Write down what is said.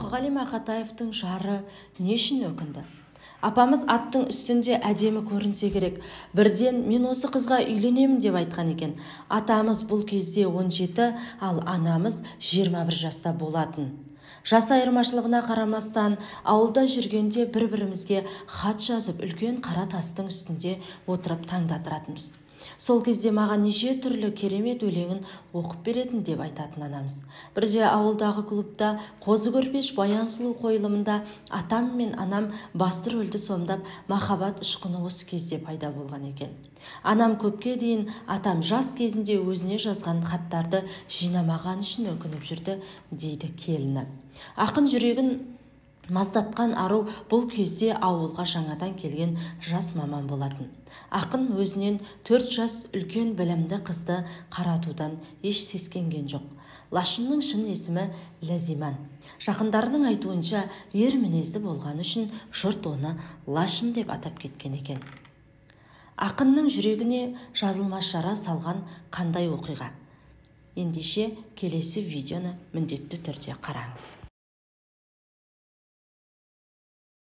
Мұқағали Мақатаевтың жары не үшін өкінді? Апамыз аттың үстінде әдемі көрінсе керек. Бірден мен осы қызға үйленемін деп айтқан екен. Атамыз бұл кезде 17, ал анамыз 21 жаста болатын. Жас айырмашылығына қарамастан, ауылда жүргенде бір-бірімізге хат жазып, үлкен қара тастың үстінде отырып таңдатыратынбыз. Сол кезде маған неше түрлі керемет өлеңін оқып беретін деп айтатын анамыз. Бірде ауылдағы клубта қозы көрпеш баян сұлу қойылымында атам мен анам басты рөлді сомдап, махаббат ұшқыны осы кезде пайда болған екен. Анам көпке дейін атам жас кезінде өзіне жазған хаттарды жинамаған үшін өкініп жүрді, дейді келіні. Ақын жүрегін маздатқан ару бұл кезде ауылға жаңадан келген жас маман болатын. Ақын өзінен 4 жас үлкен білімді қызды қаратудан еш сескенген жоқ. Лашынның шын есімі Ләзиман. Жақындарының айтуынша ер мінезді болған үшін жұрт оны Лашын деп атап кеткен екен. Ақынның жүрегіне жазылмас жара салған қандай оқиға? Ендеше келесі видеоны міндетті түрде қараңыз.